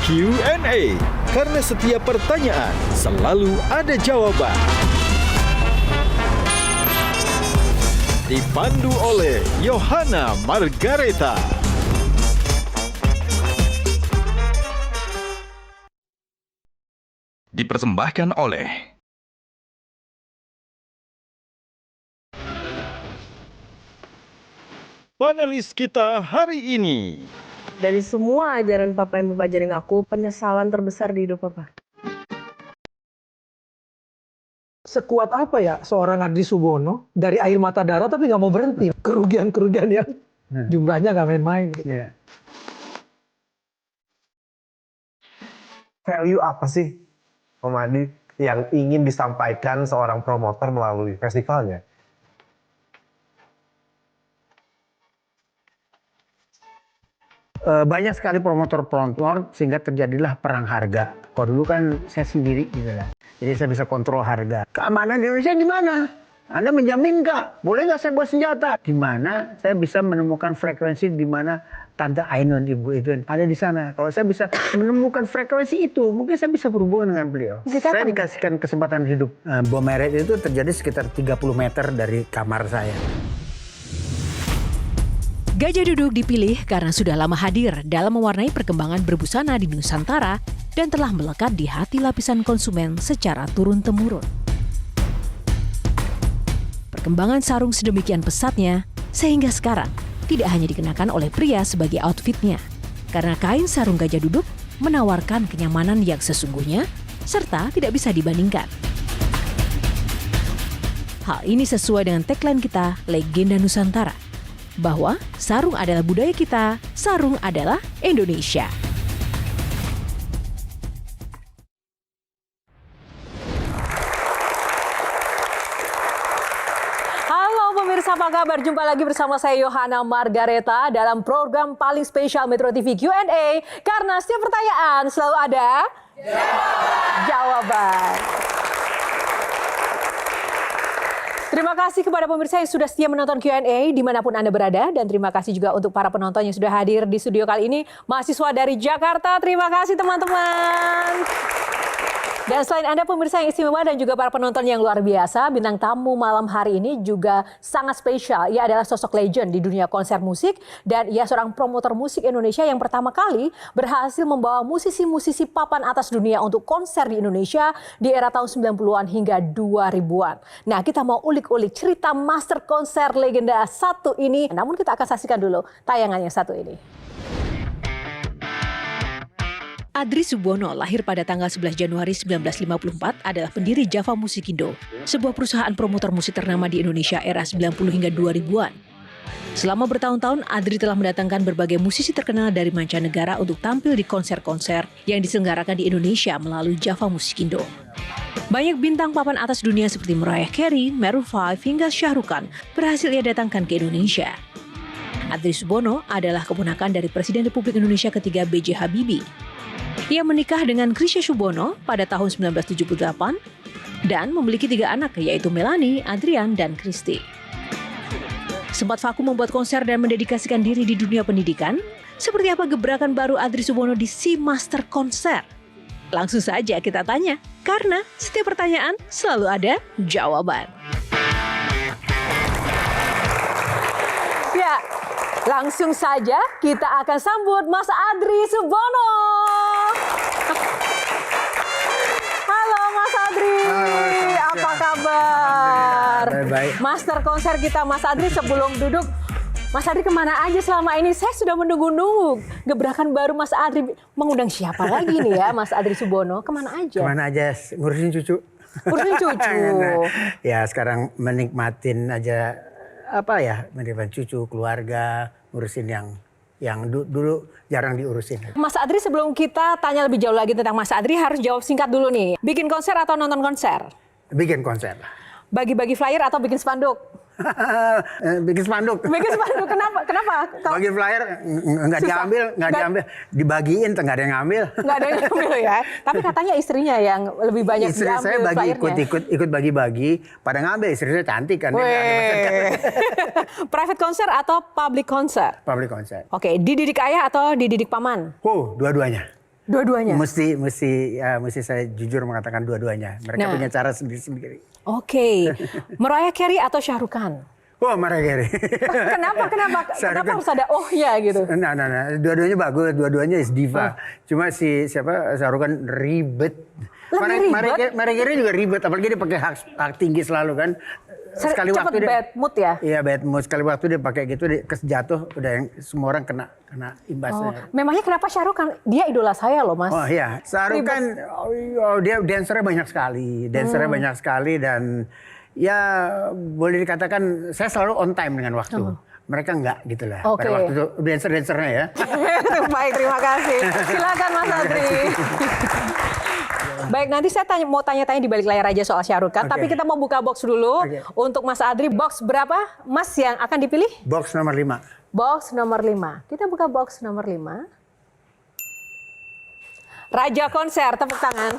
Q&A, karena setiap pertanyaan selalu ada jawaban. Dipandu oleh Yohana Margareta. Dipersembahkan oleh Panelis kita hari ini. Dari semua ajaran Papa yang Papa ajarin aku, penyesalan terbesar di hidup Papa. Sekuat apa ya seorang Adri Subono dari air mata darah tapi nggak mau berhenti. Kerugian-kerugian yang jumlahnya nggak main-main. Gitu. Value apa sih, Om Adi, yang ingin disampaikan seorang promotor melalui festivalnya? Banyak sekali promotor-promotor sehingga terjadilah perang harga. Kalau dulu kan saya sendiri gitu lah. Jadi saya bisa kontrol harga. Keamanan di Indonesia di mana? Anda menjamin nggak? Boleh nggak saya bawa senjata? Di mana saya bisa menemukan frekuensi di mana Tante Ainun ibu itu ada di sana. Kalau saya bisa menemukan frekuensi itu, mungkin saya bisa berhubungan dengan beliau. Saya dikasihkan kesempatan hidup. Bom Meret itu terjadi sekitar 30 meter dari kamar saya. Gajah Duduk dipilih karena sudah lama hadir dalam mewarnai perkembangan berbusana di Nusantara dan telah melekat di hati lapisan konsumen secara turun-temurun. Perkembangan sarung sedemikian pesatnya sehingga sekarang tidak hanya dikenakan oleh pria sebagai outfitnya, karena kain sarung Gajah Duduk menawarkan kenyamanan yang sesungguhnya serta tidak bisa dibandingkan. Hal ini sesuai dengan tagline kita, Legenda Nusantara, bahwa sarung adalah budaya kita, sarung adalah Indonesia. Halo pemirsa, apa kabar? Jumpa lagi bersama saya Yohana Margareta dalam program paling spesial Metro TV Q&A, karena setiap pertanyaan selalu ada jawaban. Terima kasih kepada pemirsa yang sudah setia menonton Q&A dimanapun Anda berada. Dan terima kasih juga untuk para penonton yang sudah hadir di studio kali ini. Mahasiswa dari Jakarta, terima kasih teman-teman. Dan selain Anda pemirsa yang istimewa dan juga para penonton yang luar biasa, bintang tamu malam hari ini juga sangat spesial. Ia adalah sosok legend di dunia konser musik dan ia seorang promotor musik Indonesia yang pertama kali berhasil membawa musisi-musisi papan atas dunia untuk konser di Indonesia di era tahun 90-an hingga 2000-an. Nah, kita mau ulik-ulik cerita master konser legenda satu ini. Namun kita akan saksikan dulu tayangan yang satu ini. Adri Subono lahir pada tanggal 11 Januari 1954 adalah pendiri Java Musikindo, sebuah perusahaan promotor musik ternama di Indonesia era 90 hingga 2000-an. Selama bertahun-tahun, Adri telah mendatangkan berbagai musisi terkenal dari mancanegara untuk tampil di konser-konser yang diselenggarakan di Indonesia melalui Java Musikindo. Banyak bintang papan atas dunia seperti Mariah Carey, Maroon 5 hingga Shah Rukh Khan berhasil ia datangkan ke Indonesia. Adri Subono adalah keponakan dari Presiden Republik Indonesia ketiga B.J. Habibie. Ia menikah dengan Krisya Subono pada tahun 1978 dan memiliki 3 anak yaitu Melanie, Adrian, dan Kristi. Sempat vakum membuat konser dan mendedikasikan diri di dunia pendidikan. Seperti apa gebrakan baru Adri Subono di Si Master Konser? Langsung saja kita tanya, karena setiap pertanyaan selalu ada jawaban. Ya, langsung saja kita akan sambut Mas Adri Subono. Halo Mas Adri, apa kabar? Baik. Master konser kita Mas Adri, sebelum duduk, Mas Adri kemana aja selama ini? Saya sudah menunggu-nunggu gebrakan baru Mas Adri. Mengundang siapa lagi nih ya Mas Adri Subono? Kemana aja? Kemana aja? Ngurusin cucu. Ngurusin cucu. Ya sekarang menikmatin aja menikmatin cucu, keluarga, ngurusin yang dulu jarang diurusin. Mas Adri, sebelum kita tanya lebih jauh lagi tentang Mas Adri, harus jawab singkat dulu nih. Bikin konser atau nonton konser? Bikin konser. Bagi-bagi flyer atau bikin spanduk? Bikin spanduk. Bikin spanduk, kenapa? Bagi flyer nggak diambil, dibagiin, nggak ada yang ngambil. Nggak ada yang ngambil ya. Tapi katanya istrinya yang lebih banyak Istri diambil saya bagi flyernya. ikut bagi-bagi, pada ngambil. Istri saya cantik kan. Private concert atau public concert? Public concert. Oke, dididik ayah atau dididik paman? Dua-duanya. Dua-duanya. Mesti saya jujur mengatakan dua-duanya. Mereka punya cara sendiri-sendiri. Oke. Mariah Carey atau Shah Rukh Khan? Mariah Carey. Kenapa harus ada ohnya gitu? Nah, dua-duanya bagus, dua-duanya is diva. Cuma Shah Rukh Khan ribet. Mariah Carey juga ribet, apalagi dia pakai hak tinggi selalu kan. Sekali waktu dia bad mood ya? Iya, bad mood. Sekali waktu dia pakai gitu, dia jatuh, udah yang semua orang kena imbasnya. Memangnya kenapa Shah Rukh Khan? Dia idola saya loh, Mas. Oh iya, Shah Rukh Khan dia dancernya banyak sekali, dan ya boleh dikatakan saya selalu on time dengan waktu. Mereka enggak gitu lah. Oke. Pada waktu itu dancernya ya. Baik, terima kasih. Silakan Mas Adri. Baik, nanti saya mau tanya-tanya di balik layar aja soal Shah Rukh Khan. Tapi kita mau buka box dulu. Untuk Mas Adri, box berapa Mas yang akan dipilih? Box nomor 5. Box nomor 5. Kita buka box nomor 5. Raja Konser, tepuk tangan.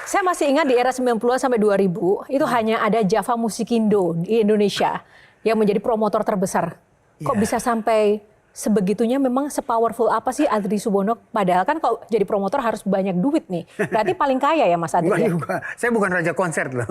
Saya masih ingat di era 90-an sampai 2000, itu hanya ada Java Musikindo di Indonesia yang menjadi promotor terbesar. Kok bisa sampai sebegitunya, memang sepowerful apa sih Adri Subono? Padahal kan kalau jadi promotor harus banyak duit nih. Berarti paling kaya ya Mas Adri? Ya? Saya bukan raja konser loh.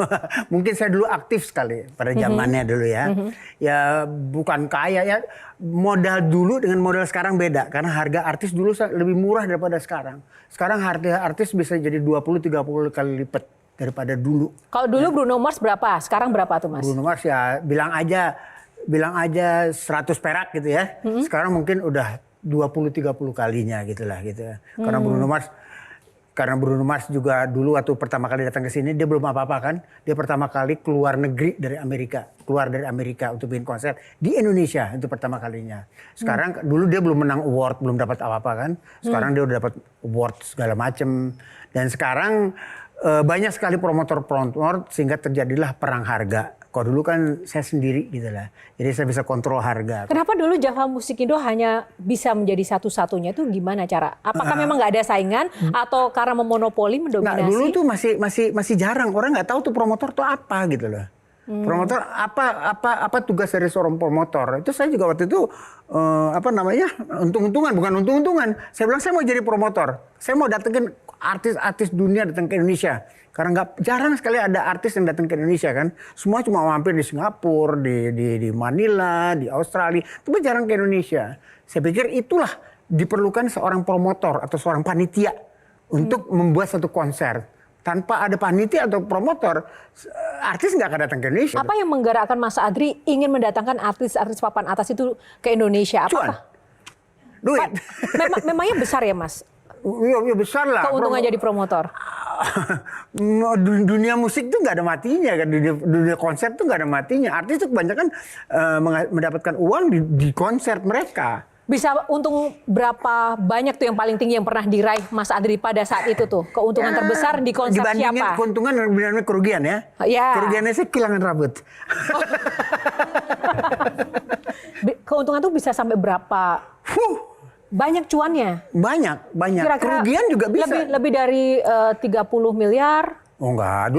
Mungkin saya dulu aktif sekali pada zamannya dulu ya. Ya bukan kaya ya. Modal dulu dengan modal sekarang beda. Karena harga artis dulu lebih murah daripada sekarang. Sekarang harga artis bisa jadi 20-30 kali lipat daripada dulu. Kalau dulu Bruno Mars berapa? Sekarang berapa tuh Mas? Bruno Mars ya bilang aja 100 perak gitu ya. Sekarang mungkin udah 20-30 kalinya gitulah gitu ya. Karena Bruno Mars juga dulu waktu pertama kali datang ke sini dia belum apa-apa kan. Dia pertama kali keluar negeri dari Amerika. Keluar dari Amerika untuk bikin konser di Indonesia itu pertama kalinya. Sekarang dulu dia belum menang award, belum dapat apa-apa kan. Sekarang dia udah dapat award segala macem. Dan sekarang banyak sekali promotor sehingga terjadilah perang harga. Kalau dulu kan saya sendiri gitu lah. Jadi saya bisa kontrol harga. Kenapa dulu Java Musikindo hanya bisa menjadi satu-satunya, itu gimana cara? Apakah memang nggak ada saingan atau karena memonopoli mendominasi? Nah, dulu tuh masih jarang, orang nggak tahu tuh promotor tuh apa gitu loh. Promotor apa tugas dari seorang promotor? Itu saya juga waktu itu untung-untungan, bukan untung-untungan. Saya bilang saya mau jadi promotor. Saya mau datengin artis-artis dunia datang ke Indonesia. Karena jarang sekali ada artis yang datang ke Indonesia kan. Semua cuma mampir di Singapura, di Manila, di Australia. Tapi jarang ke Indonesia. Saya pikir itulah diperlukan seorang promotor atau seorang panitia untuk membuat satu konser. Tanpa ada panitia atau promotor, artis nggak akan datang ke Indonesia. Apa yang menggerakkan Mas Adri ingin mendatangkan artis-artis papan atas itu ke Indonesia? Apakah? Duit. Memangnya besar ya Mas? Iya besar lah. Keuntungan jadi promotor. Dunia musik tuh nggak ada matinya kan, dunia konser tuh nggak ada matinya. Artis tuh kebanyakan mendapatkan uang di konser mereka. Bisa untung berapa banyak tuh yang paling tinggi yang pernah diraih Mas Adri pada saat itu tuh? Keuntungan terbesar di konser dibandingin siapa? Keuntungan dan kerugian ya. Kerugiannya saya kehilangan rambut. Keuntungan tuh bisa sampai berapa? Banyak cuannya? Banyak. Kira-kira kerugian juga bisa. Lebih dari 30 miliar? Oh enggak,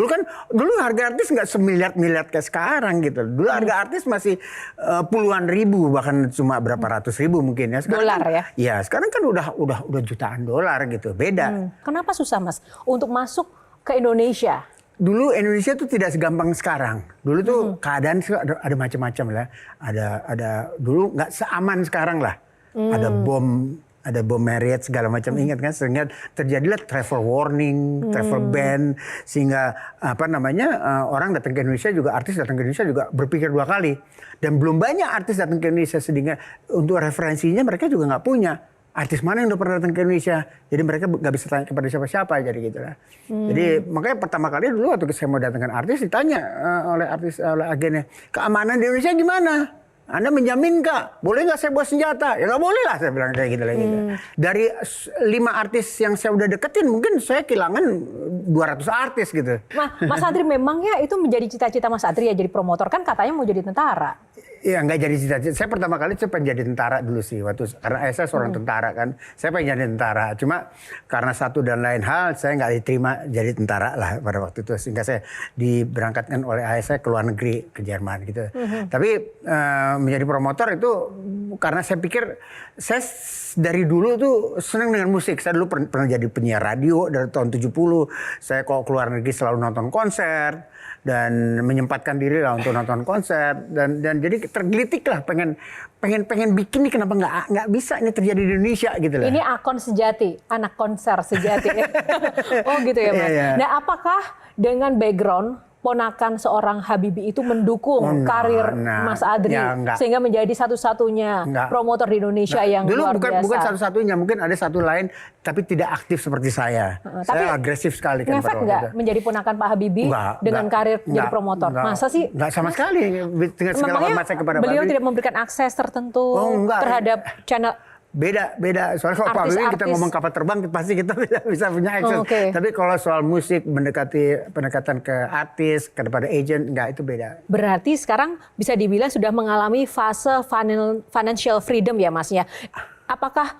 dulu harga artis nggak semiliar-miliar kayak sekarang gitu. Dulu harga artis masih puluhan ribu, bahkan cuma berapa ratus ribu mungkin ya. Sekarang dolar kan, ya? Iya, sekarang kan udah jutaan dolar gitu, beda. Kenapa susah Mas untuk masuk ke Indonesia? Dulu Indonesia tuh tidak segampang sekarang. Dulu tuh keadaan ada macam-macam lah. Ada dulu nggak seaman sekarang lah. Ada bom Marriott segala macam, ingat kan, sehingga terjadilah travel warning, travel ban, sehingga orang datang ke Indonesia juga, artis datang ke Indonesia juga berpikir dua kali. Dan belum banyak artis datang ke Indonesia, sehingga untuk referensinya mereka juga nggak punya artis mana yang udah pernah datang ke Indonesia. Jadi mereka nggak bisa tanya kepada siapa-siapa, jadi gitu lah. Jadi makanya pertama kali dulu waktu saya mau datangkan artis ditanya oleh agennya, keamanan di Indonesia gimana? Anda menjamin nggak? Boleh nggak saya bawa senjata? Ya nggak boleh lah, saya bilang kayak gitu lagi. Dari 5 artis yang saya udah deketin, mungkin saya kehilangan 200 artis gitu. Mas Adri, memangnya itu menjadi cita-cita Mas Adri ya jadi promotor, kan katanya mau jadi tentara. Iya, nggak jadi cita-cita. Saya pertama kali saya pengen jadi tentara dulu sih, karena ayah saya seorang tentara kan. Saya pengen jadi tentara, cuma karena satu dan lain hal saya nggak diterima jadi tentara lah pada waktu itu, sehingga saya diberangkatkan oleh ayah saya ke luar negeri, ke Jerman gitu. Tapi menjadi promotor itu karena saya pikir saya dari dulu tuh senang dengan musik. Saya dulu pernah jadi penyiar radio dari tahun 70. Saya kalau keluar negeri selalu nonton konser dan menyempatkan diri lah untuk nonton konser, dan jadi tergelitik lah pengen bikin nih, kenapa nggak bisa ini terjadi di Indonesia gitu lah. Ini Akon sejati, anak konser sejati. Oh gitu ya Mas. Iya. Nah, apakah dengan background ponakan seorang Habibie itu mendukung karir Mas Adri sehingga menjadi satu-satunya promotor di Indonesia yang dulu luar biasa? Bukan satu-satunya, mungkin ada satu lain tapi tidak aktif seperti saya. Saya agresif sekali kan. Ngefek nggak menjadi ponakan Pak Habibie dengan karir jadi promotor? Masa sih? Nggak sama sekali. Dengan segala hormat saya kepada beliau Habibie. tidak memberikan akses tertentu terhadap channel. Beda. Soalnya kalau Pak Habibie kita ngomong kapal terbang, pasti kita bisa punya akses. Tapi kalau soal musik, pendekatan ke artis, kepada agent, enggak, itu beda. Berarti sekarang bisa dibilang sudah mengalami fase financial freedom ya Mas ya. Apakah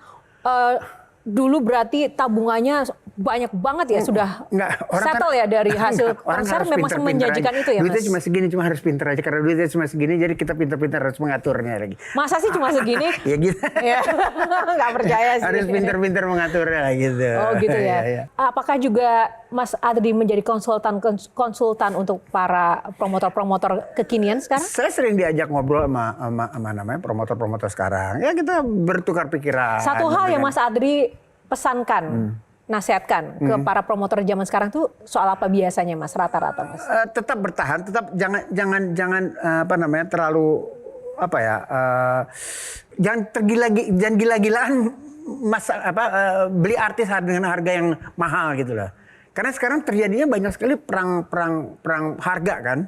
dulu berarti tabungannya banyak banget ya, sudah settle ya dari hasil konser, memang menjanjikan itu ya Mas? Duitnya cuma segini, cuma harus pinter aja. Karena duitnya cuma segini, jadi kita pinter-pinter harus mengaturnya lagi. Masa sih cuma segini? Ya gitu. Nggak percaya sih. Harus pinter-pinter mengaturnya gitu. Oh gitu ya. Apakah juga Mas Adri menjadi konsultan untuk para promotor-promotor kekinian sekarang? Saya sering diajak ngobrol sama namanya promotor-promotor sekarang. Ya kita bertukar pikiran. Satu hal yang Mas Adri pesankan, nasihatkan ke para promotor zaman sekarang tuh soal apa biasanya Mas, rata-rata Mas? Tetap bertahan, tetap jangan terlalu jangan gila-gilaan beli artis dengan harga yang mahal gitu loh. Karena sekarang terjadinya banyak sekali perang harga kan.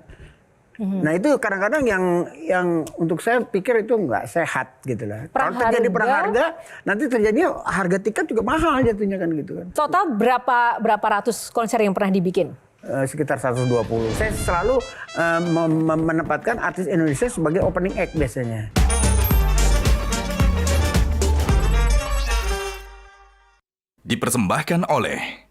Nah itu kadang-kadang yang untuk saya pikir itu nggak sehat gitu lah. Kalau terjadi perang harga, nanti terjadinya harga tiket juga mahal jatuhnya kan gitu kan. Total berapa ratus konser yang pernah dibikin? Sekitar 120. Saya selalu menempatkan artis Indonesia sebagai opening act biasanya. Dipersembahkan oleh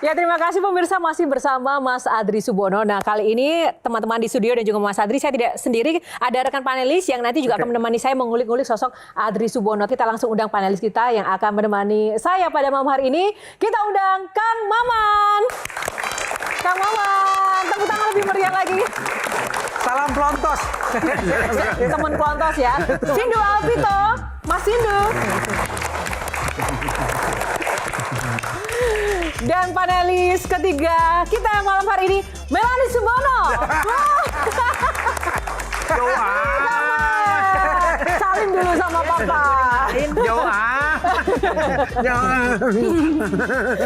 Ya, terima kasih pemirsa, masih bersama Mas Adri Subono. Nah, kali ini teman-teman di studio dan juga Mas Adri, saya tidak sendiri, ada rekan panelis yang nanti juga akan menemani saya mengulik-ngulik sosok Adri Subono. Kita langsung undang panelis kita yang akan menemani saya pada malam hari ini. Kita undang Kang Maman. Kang Maman, tepuk tangan lebih meriah lagi. Salam pelontos. Teman pelontos ya. Sindu Alvito, Mas Sindu. Dan panelis ketiga kita yang malam hari ini, Melanie Subono. Salim dulu sama Papa.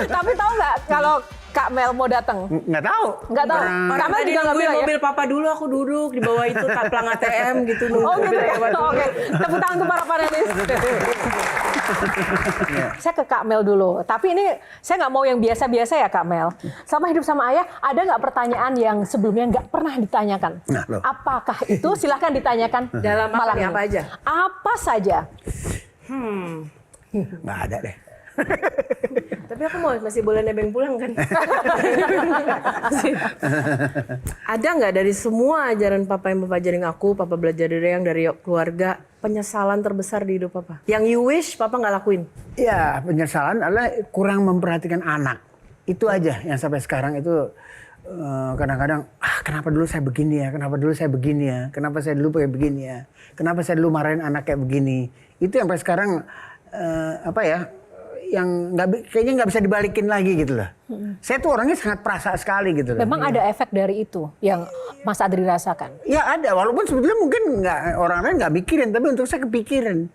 Tapi tahu nggak kalau Kak Mel mau datang? Nggak tahu. Nggak tahu. Kamu juga nggak bilang ya? Mobil Papa dulu, aku duduk di bawah itu pelang ATM gitu. Oh gitu. Oke. Tepuk tangan untuk para panelis. Saya ke Kak Mel dulu. Tapi ini saya nggak mau yang biasa-biasa ya Kak Mel. Sama Hidup Sama Ayah, ada nggak pertanyaan yang sebelumnya nggak pernah ditanyakan? Apakah itu? Silahkan ditanyakan. Dalam malam ini. apa aja? Apa saja? Nggak ada deh. Tapi aku masih boleh nebeng pulang kan? Ada nggak dari semua ajaran Papa yang Papa ajarin aku, Papa belajar dari keluarga, penyesalan terbesar di hidup Papa? Yang you wish Papa nggak lakuin? Ya, penyesalan adalah kurang memperhatikan anak. Itu aja yang sampai sekarang itu kadang-kadang, kenapa dulu saya begini ya, kenapa dulu saya begini ya, kenapa saya dulu kayak begini ya, kenapa saya dulu marahin anak kayak begini. Itu yang sampai sekarang yang kayaknya nggak bisa dibalikin lagi gitu loh. Saya tuh orangnya sangat perasa sekali gitu loh. Memang ada efek dari itu yang Mas Adri rasakan? Ya ada, walaupun sebetulnya mungkin orang lain nggak mikirin, tapi untuk saya kepikiran.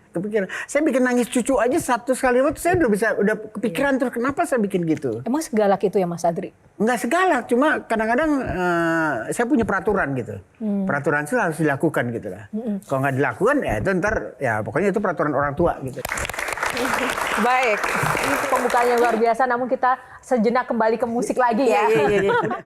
Saya bikin nangis cucu aja satu kali waktu saya udah kepikiran terus kenapa saya bikin gitu. Emang segalak itu ya Mas Adri? Nggak segalak, cuma kadang-kadang saya punya peraturan gitu. Peraturan itu harus dilakukan gitu lah. Kalau nggak dilakukan ya itu ntar ya pokoknya itu peraturan orang tua gitu. Baik, ini pembukaan yang luar biasa, namun kita sejenak kembali ke musik lagi ya.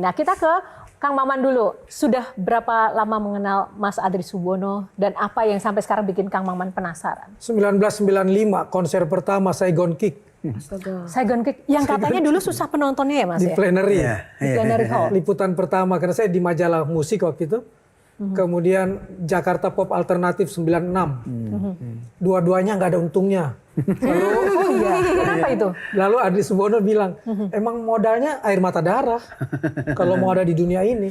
Nah, kita ke Kang Maman dulu. Sudah berapa lama mengenal Mas Adri Subono dan apa yang sampai sekarang bikin Kang Maman penasaran? 1995 konser pertama Saigon Kick Saigon Kick yang katanya dulu susah penontonnya ya Mas di ya? Plenary. Di Plenary Hall. Liputan pertama karena saya di majalah musik waktu itu. Kemudian Jakarta Pop Alternatif 96. Dua-duanya nggak ada untungnya. Kenapa itu? Lalu Adri Subono bilang, emang modalnya air mata darah kalau mau ada di dunia ini.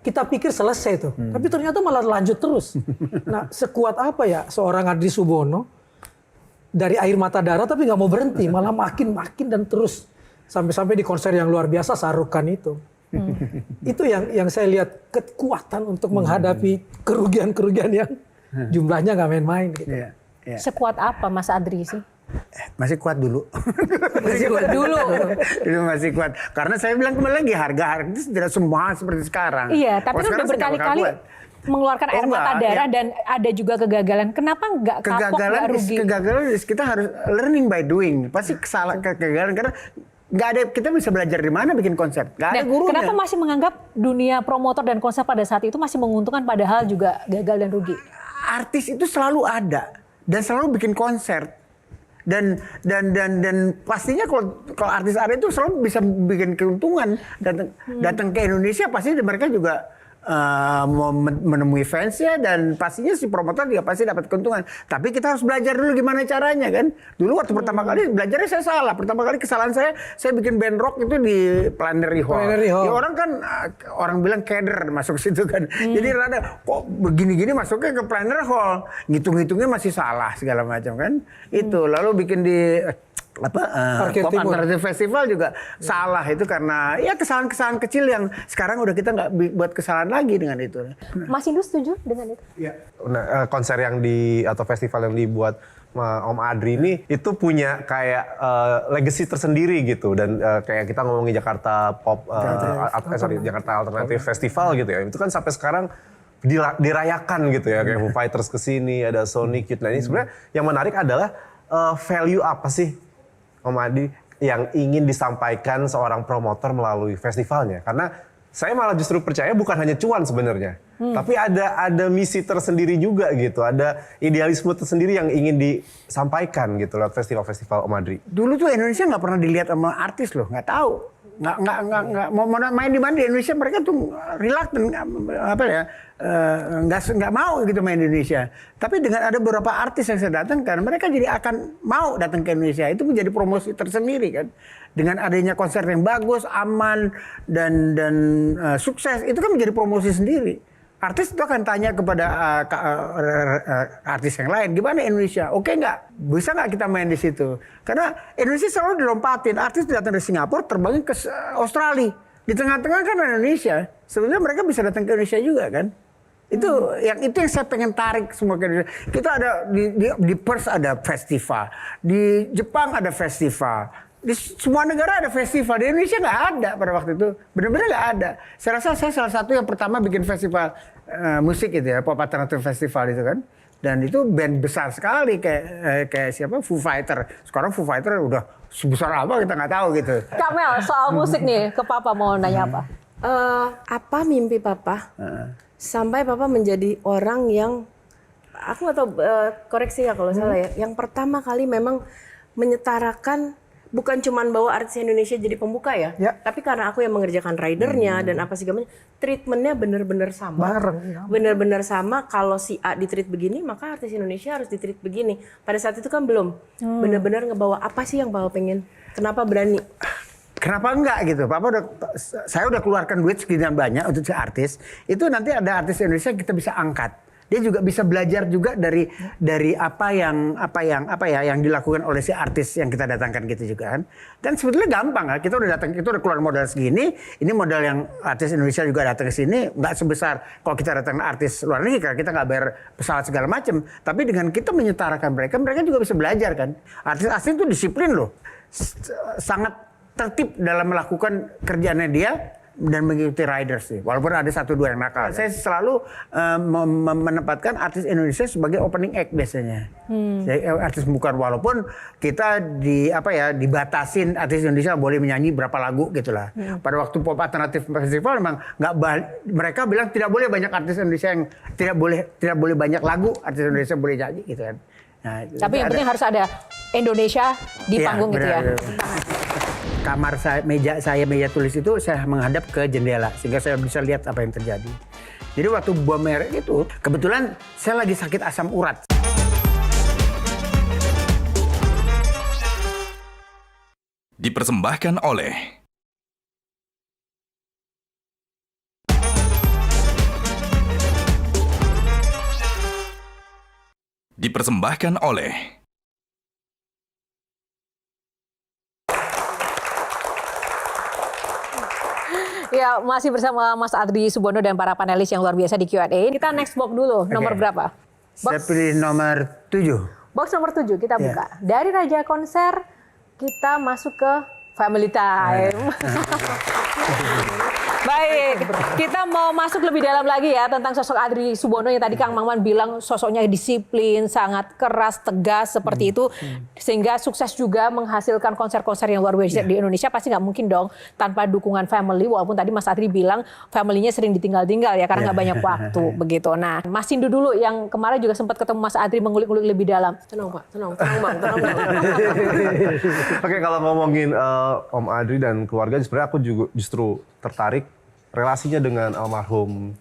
Kita pikir selesai tuh, tapi ternyata malah lanjut terus. Nah, sekuat apa ya seorang Adri Subono dari air mata darah tapi nggak mau berhenti, malah makin dan terus sampai di konser yang luar biasa Sarukan itu. Itu yang saya lihat kekuatan untuk menghadapi kerugian-kerugian yang jumlahnya nggak main-main. Gitu. Ya. Sekuat apa Mas Adri sih? Masih kuat dulu. Masih kuat dulu. Dulu masih kuat. Karena saya bilang kembali lagi harga itu tidak semua seperti sekarang. Iya, tapi Kalau kan udah sekarang saya nggak bakal berkali-kali kuat. mengeluarkan air mata darah dan ada juga kegagalan. Kenapa nggak kapok, nggak rugi? Kegagalan kita harus learning by doing. Pasti kegagalan karena nggak ada, kita bisa belajar di mana bikin konser. Nggak ada gurunya. Kenapa masih menganggap dunia promotor dan konser pada saat itu masih menguntungkan padahal juga gagal dan rugi? Artis itu selalu ada dan selalu bikin konser. Dan pastinya kalau artis itu selalu bisa bikin keuntungan, datang ke Indonesia pasti mereka juga mau menemui fansnya dan pastinya si promotor juga pasti dapat keuntungan. Tapi kita harus belajar dulu gimana caranya kan. Dulu waktu pertama kali belajarnya saya salah. Pertama kali kesalahan saya bikin band rock itu di Plenary Hall. Ya, orang bilang keder masuk situ kan. Jadi rada kok begini-gini masuknya ke Plenary Hall. Ngitung-ngitungnya masih salah segala macam kan. Itu lalu bikin di Pop Alternative Festival juga salah itu karena ya kesalahan-kesalahan kecil yang sekarang udah kita nggak buat kesalahan lagi dengan itu. Mas Indu setuju dengan itu? Iya. Nah, konser yang atau festival yang dibuat Om Adri ini itu punya kayak legacy tersendiri gitu dan kayak kita ngomongin Jakarta Pop Jakarta Alternative Festival gitu ya. Itu kan sampai sekarang dirayakan gitu ya, kayak Foo Fighters kesini, ada Sonic Youth. Nah ini sebenarnya yang menarik adalah value apa sih Om Adri yang ingin disampaikan seorang promotor melalui festivalnya? Karena saya malah justru percaya bukan hanya cuan sebenarnya, tapi ada misi tersendiri juga gitu, ada idealisme tersendiri yang ingin disampaikan gitu lewat festival-festival Om Adri. Dulu tuh Indonesia nggak pernah dilihat sama artis loh, nggak tahu. Nggak mau main di mana di Indonesia, mereka tuh reluctant nggak mau gitu main di Indonesia. Tapi dengan ada beberapa artis yang saya datangkan, mereka jadi akan mau datang ke Indonesia. Itu menjadi promosi tersendiri kan. Dengan adanya konser yang bagus, aman dan sukses, itu kan menjadi promosi sendiri. Artis itu akan tanya kepada artis yang lain, gimana Indonesia? Oke nggak? Bisa nggak kita main di situ? Karena Indonesia selalu dilompatin. Artis datang dari Singapura, terbangin ke Australia. Di tengah-tengah kan Indonesia. Sebenarnya mereka bisa datang ke Indonesia juga kan? Itu yang saya pengen tarik semua ke Indonesia. Kita ada di Perth ada festival, di Jepang ada festival. Di semua negara ada festival, di Indonesia nggak ada pada waktu itu, benar-benar nggak ada. Saya rasa saya salah satu yang pertama bikin festival musik itu ya, Pop Alternative Festival itu kan. Dan itu band besar sekali kayak siapa, Foo Fighter. Sekarang Foo Fighter udah sebesar apa kita nggak taw gitu. Kak Mel, soal musik nih, ke Papa mau nanya apa? Apa mimpi Papa sampai Papa menjadi orang yang, aku nggak tahu, koreksi ya kalau salah ya, yang pertama kali memang menyetarakan. Bukan cuma bawa artis Indonesia jadi pembuka ya, tapi karena aku yang mengerjakan ridernya dan apa segala macam, treatmentnya benar-benar sama. Benar-benar sama. Kalau si A ditreat begini, maka artis Indonesia harus ditreat begini. Pada saat itu kan belum. Benar-benar ngebawa apa sih yang Papa pengen? Kenapa berani? Kenapa enggak gitu? Saya udah keluarkan duit sekian banyak untuk si artis. Itu nanti ada artis Indonesia kita bisa angkat. Dia juga bisa belajar juga dari apa yang dilakukan oleh si artis yang kita datangkan gitu juga kan. Dan sebetulnya gampang kan, kita udah datang, kita udah keluar modal segini, ini modal yang artis Indonesia juga datang ke sini nggak sebesar kalau kita datang artis luar negeri karena kita nggak bayar pesawat segala macam. Tapi dengan kita menyetarakan mereka juga bisa belajar kan. Artis asing itu disiplin loh, sangat tertib dalam melakukan kerjaannya dia dan mengikuti riders sih, walaupun ada 1-2 yang nakal. Saya selalu menempatkan artis Indonesia sebagai opening act biasanya. Jadi, artis bukan, walaupun kita dibatasin artis Indonesia boleh menyanyi berapa lagu gitulah. Pada waktu Pop Alternatif Festival memang mereka bilang tidak boleh banyak artis Indonesia yang tidak boleh banyak lagu artis Indonesia boleh nyanyi gitu kan. Nah, tapi yang penting harus ada Indonesia di panggung gitu ya. Kamar saya, meja tulis itu saya menghadap ke jendela sehingga saya bisa lihat apa yang terjadi. Jadi waktu bom merek itu kebetulan saya lagi sakit asam urat. Dipersembahkan oleh Ya, masih bersama Mas Adri Subono dan para panelis yang luar biasa di Q&A. Kita next box dulu, nomor berapa? Saya pilih nomor 7. Box nomor 7 kita buka. Dari Raja Konser kita masuk ke Family Time. Baik, kita mau masuk lebih dalam lagi ya tentang sosok Adri Subono yang tadi Kang Maman bilang sosoknya disiplin, sangat keras, tegas seperti itu. Sehingga sukses juga menghasilkan konser-konser yang luar biasa di Indonesia. Pasti nggak mungkin dong tanpa dukungan family. Walaupun tadi Mas Adri bilang family-nya sering ditinggal-tinggal ya karena nggak banyak waktu begitu. Nah, Mas Sindu dulu yang kemarin juga sempat ketemu Mas Adri mengulik-ulik lebih dalam. Tenang Pak, tenang Bang. Oke, kalau ngomongin Om Adri dan keluarga, sebenarnya aku juga justru tertarik relasinya dengan almarhum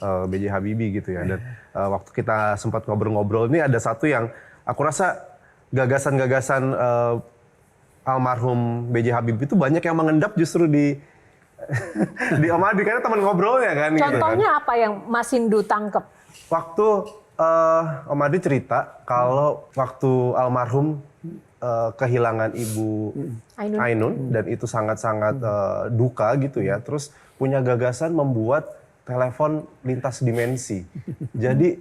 B.J. Habibie gitu ya. Dan waktu kita sempat ngobrol-ngobrol ini ada satu yang aku rasa gagasan-gagasan almarhum B.J. Habibie itu banyak yang mengendap justru di di Om Adri karena teman ngobrolnya kan. Contohnya gitu kan. apa yang Mas Sindu tangkep? Waktu Om Adri cerita kalau waktu almarhum kehilangan Ibu Ainun dan itu sangat-sangat duka gitu ya. Terus punya gagasan membuat telepon lintas dimensi. Jadi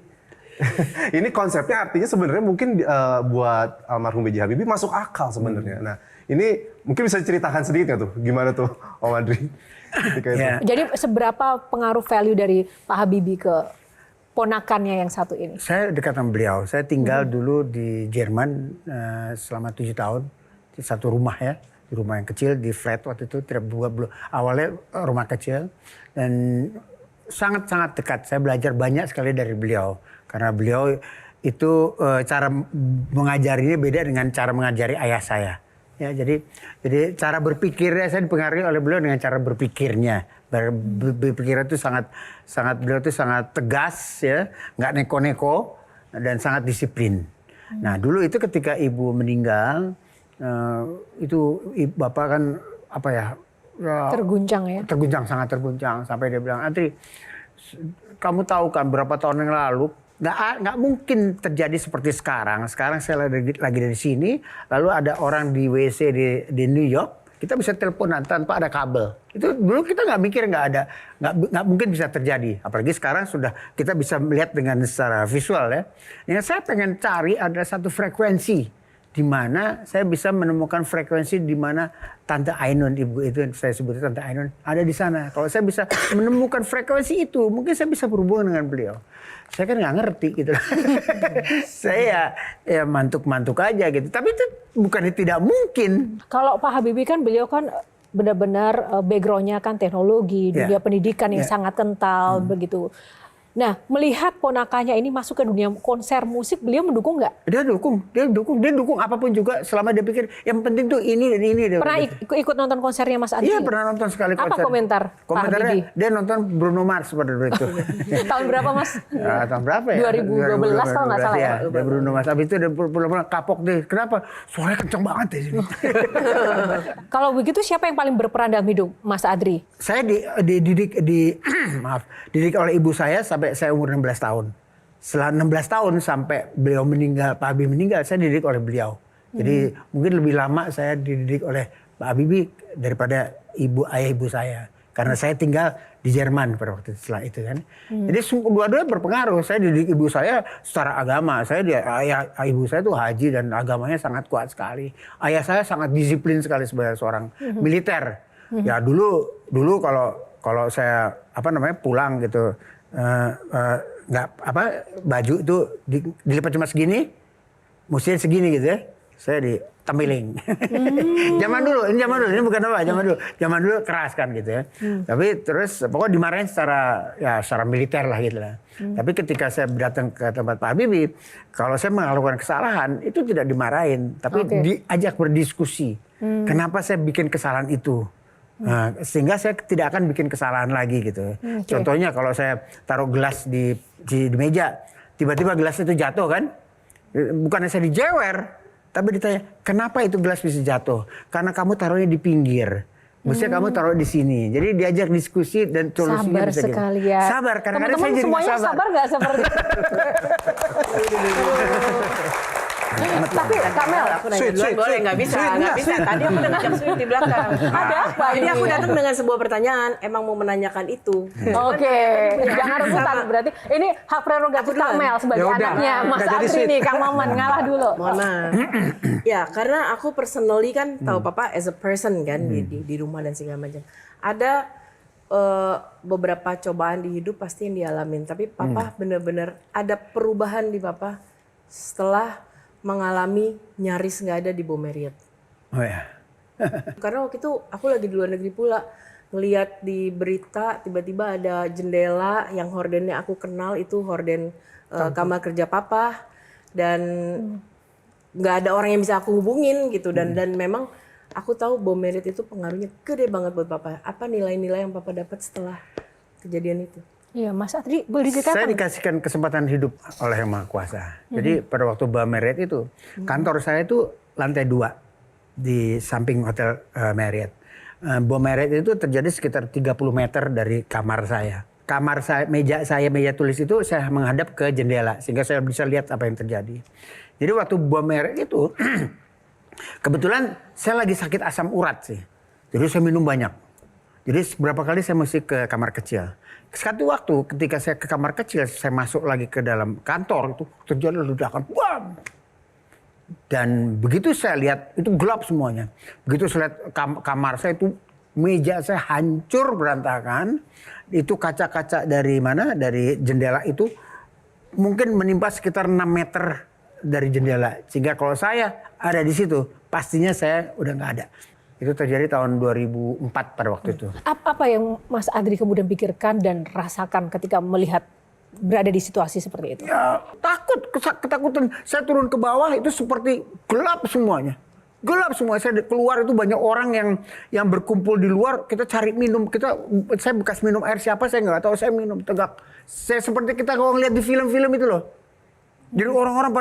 ini konsepnya artinya sebenarnya mungkin buat almarhum B.J. Habibie masuk akal sebenarnya. Nah, ini mungkin bisa diceritakan sedikit nggak tuh gimana tuh Om Adri? Jadi seberapa pengaruh value dari Pak Habibie ke ponakannya yang satu ini? Saya dekat sama beliau. Saya tinggal dulu di Jerman selama 7 tahun di satu rumah ya, di rumah yang kecil di flat waktu itu awalnya rumah kecil dan sangat-sangat dekat. Saya belajar banyak sekali dari beliau karena beliau itu cara mengajarinya beda dengan cara mengajari ayah saya. Ya, jadi cara berpikirnya saya dipengaruhi oleh beliau dengan cara berpikirnya. Berpikir itu beliau itu sangat tegas ya, nggak neko-neko dan sangat disiplin. Nah dulu itu ketika ibu meninggal itu bapak kan terguncang ya? Terguncang, sangat terguncang sampai dia bilang, Adri, kamu tahu kan berapa tahun yang lalu nggak mungkin terjadi seperti sekarang. Sekarang saya lagi dari sini, lalu ada orang di WC di New York. Kita bisa teleponan tanpa ada kabel. Itu dulu kita nggak mikir nggak mungkin bisa terjadi. Apalagi sekarang sudah kita bisa melihat dengan secara visual ya. Yang saya pengen cari ada satu frekuensi di mana saya bisa menemukan frekuensi di mana Tante Ainun, ibu itu saya sebut Tante Ainun ada di sana. Kalau saya bisa menemukan frekuensi itu, mungkin saya bisa berhubungan dengan beliau. Saya kan nggak ngerti gitu. Saya ya mantuk-mantuk aja gitu. Tapi itu bukan tidak mungkin. Kalau Pak Habibie kan beliau kan benar-benar background-nya kan teknologi, dunia pendidikan yang sangat kental begitu. Nah, melihat ponakannya ini masuk ke dunia konser musik, beliau mendukung nggak? Dia dukung apapun juga selama dia pikir yang penting tuh ini dan ini. Pernah ikut nonton konsernya Mas Adri? Iya, pernah nonton sekali konser. Apa komentar Pak Habibie? Dia nonton Bruno Mars pada dulu itu. Tahun berapa Mas? Tahun berapa ya? 2012 kalau nggak salah ya. Bruno Mars. Habis itu dia pulang kapok deh. Kenapa? Suaranya kenceng banget deh sini. Kalau begitu siapa yang paling berperan dalam hidup Mas Adri? Saya dididik oleh ibu saya sampai saya umur 16 tahun. setelah 16 tahun sampai beliau meninggal, Pak Habibie meninggal, saya dididik oleh beliau. Jadi mungkin lebih lama saya dididik oleh Pak Habibie daripada ayah ibu saya. Karena saya tinggal di Jerman pada waktu setelah itu kan. Jadi dua-duanya berpengaruh. Saya dididik ibu saya secara agama. Ayah ibu saya tuh haji dan agamanya sangat kuat sekali. Ayah saya sangat disiplin sekali sebagai seorang militer. Ya dulu kalau saya pulang gitu baju itu dilipat cuma segini, mestinya segini gitu ya. Saya ditampiling. Zaman dulu, ini bukan apa, zaman dulu keras kan gitu ya. Tapi terus pokoknya dimarahin secara militer lah gitu lah. Tapi ketika saya datang ke tempat Pak Habibie, kalau saya melakukan kesalahan itu tidak dimarahin, tapi diajak berdiskusi. Kenapa saya bikin kesalahan itu? Nah, sehingga saya tidak akan bikin kesalahan lagi gitu. Contohnya kalau saya taruh gelas di meja, tiba-tiba gelas itu jatuh kan? Bukannya saya dijewer, tapi ditanya, kenapa itu gelas bisa jatuh? Karena kamu taruhnya di pinggir. Mestinya kamu taruh di sini. Jadi diajak diskusi dan solusinya Sabar bisa sekali gitu. ya. Sabar, kadang-kadang Teman-teman saya jadi semuanya nggak sabar nggak seperti itu? Tapi Kamel, Aku nanya duluan boleh, nggak bisa. Tadi aku udah ngajak sweet di belakang. Ada apa Jadi ini? aku datang dengan sebuah pertanyaan, emang mau menanyakan itu. Oke, jangan rebutan berarti. Ini hak prerogatif Kamel sebagai Yaudah, anaknya Mas nggak jadi Adri sweet. nih, Kang Maman ngalah dulu. Mohon maaf. Ya, karena aku personally kan tahu Papa as a person kan di rumah dan segala macam. Ada beberapa cobaan di hidup pasti yang dialamin, tapi Papa benar-benar ada perubahan di Papa setelah mengalami nyaris nggak ada di Bom Marriott. Oh ya. Karena waktu itu aku lagi di luar negeri pula, ngelihat di berita tiba-tiba ada jendela yang hordennya aku kenal, itu horden kamar kerja Papa, dan nggak ada orang yang bisa aku hubungin gitu, dan memang aku tahu Bom Marriott itu pengaruhnya gede banget buat Papa. Apa nilai-nilai yang Papa dapat setelah kejadian itu? Iya, Mas Adri boleh Saya diceritakan? dikasihkan kesempatan hidup oleh Yang Maha Kuasa. Jadi pada waktu Bom Marriott itu, kantor saya itu lantai 2 di samping hotel Marriott. Bom Marriott itu terjadi sekitar 30 meter dari kamar saya. Kamar saya, meja tulis itu saya menghadap ke jendela sehingga saya bisa lihat apa yang terjadi. Jadi waktu Bom Marriott itu, kebetulan saya lagi sakit asam urat sih. Jadi saya minum banyak. Jadi beberapa kali saya mesti ke kamar kecil. Satu waktu ketika saya ke kamar kecil, saya masuk lagi ke dalam kantor itu terjadi ledakan, bam! Dan begitu saya lihat itu gelap semuanya. Begitu saya lihat kamar saya itu, meja saya hancur berantakan. Itu kaca-kaca dari mana? Dari jendela itu mungkin menimpa sekitar 6 meter dari jendela. Sehingga kalau saya ada di situ, pastinya saya udah nggak ada. Itu terjadi tahun 2004 pada waktu itu. Apa yang Mas Adri kemudian pikirkan dan rasakan ketika melihat berada di situasi seperti itu? Ya, ketakutan. Saya turun ke bawah itu seperti gelap semuanya. Gelap semua. Saya keluar itu banyak orang yang berkumpul di luar. Kita cari minum. Saya bekas minum air siapa saya nggak tahu. Saya minum tegak. Saya seperti kita kalau ngeliat di film-film itu loh. Jadi orang-orang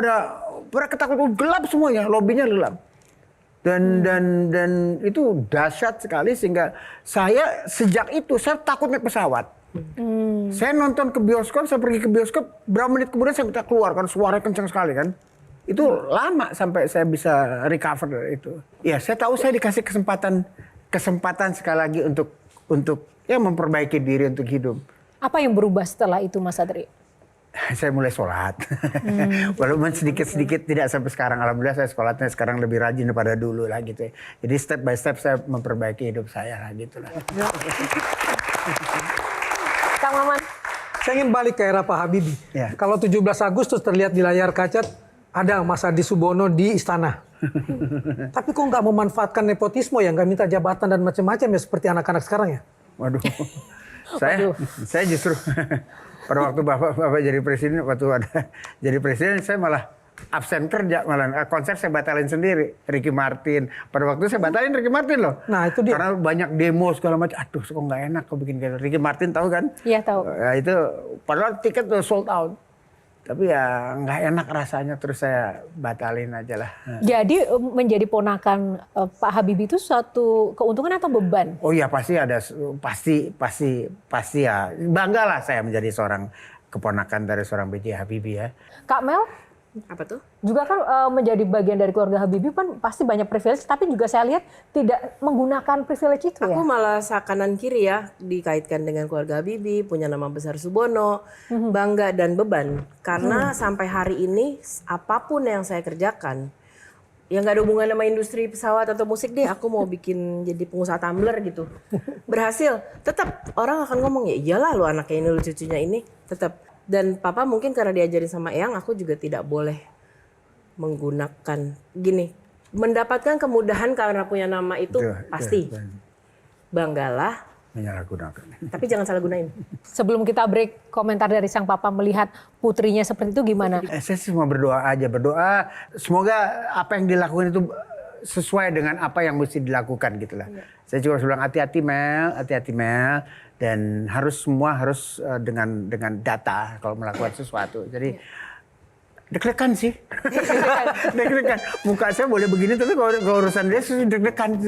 pada ketakutan, gelap semuanya. Lobbynya gelap. Dan itu dahsyat sekali sehingga saya sejak itu saya takut naik pesawat. Saya nonton ke bioskop, saya pergi ke bioskop, berapa menit kemudian saya minta keluar kan, suaranya kencang sekali kan. Itu lama sampai saya bisa recover dari itu. Ya, saya tahu saya dikasih kesempatan sekali lagi untuk ya memperbaiki diri untuk hidup. Apa yang berubah setelah itu, Mas Adri? Saya mulai sholat. Walaupun sedikit-sedikit tidak sampai sekarang. Alhamdulillah saya sholatnya sekarang lebih rajin daripada dulu lah gitu. Jadi step by step saya memperbaiki hidup saya lah gitu lah. Kang Maman. Saya ingin balik ke era Pak Habibie. Ya. Kalau 17 Agustus terlihat di layar kaca ada Mas Adri Subono di istana. Tapi kok nggak memanfaatkan nepotisme yang nggak minta jabatan dan macam-macam ya seperti anak-anak sekarang ya? Waduh. Saya justru pada waktu bapak jadi presiden, saya malah absen kerja, malah konser saya batalin sendiri. Ricky Martin, pada waktu saya batalin Ricky Martin loh. Nah itu dia. Karena banyak demo segala macam. Aduh, kok nggak enak kok bikin kayak Ricky Martin, tahu kan? Iya tahu. Ya, itu padahal tiket udah sold out. Tapi ya nggak enak rasanya, terus saya batalin aja lah. Jadi menjadi ponakan Pak Habibie itu suatu keuntungan atau beban? Oh iya pasti ada, pasti ya bangga lah saya menjadi seorang keponakan dari seorang B.J. Habibie ya. Kak Mel Apa tuh? juga kan menjadi bagian dari keluarga Habibie kan pasti banyak privilege, tapi juga saya lihat tidak menggunakan privilege itu ya. Aku malah kanan kiri ya dikaitkan dengan keluarga Habibie, punya nama besar Subono, bangga dan beban. Karena sampai hari ini apapun yang saya kerjakan, yang gak ada hubungan sama industri pesawat atau musik deh, aku mau bikin jadi pengusaha tumbler gitu. Berhasil, tetap orang akan ngomong, ya iyalah lu anaknya ini, lu cucunya ini, tetap. Dan papa mungkin karena diajarin sama Eyang, aku juga tidak boleh menggunakan gini. Mendapatkan kemudahan karena punya nama itu pasti. Banggalah, Menyalahgunakan. tapi jangan salah gunain. Sebelum kita break, komentar dari sang papa melihat putrinya seperti itu gimana? Saya cuma berdoa aja, berdoa semoga apa yang dilakukan itu sesuai dengan apa yang mesti dilakukan gitu lah. Saya juga bilang hati-hati Mel, dan semua harus dengan data kalau melakukan sesuatu. Jadi deg-degan sih, deg-degan. Muka saya boleh begini tapi kalau urusan dia sih deg-degan.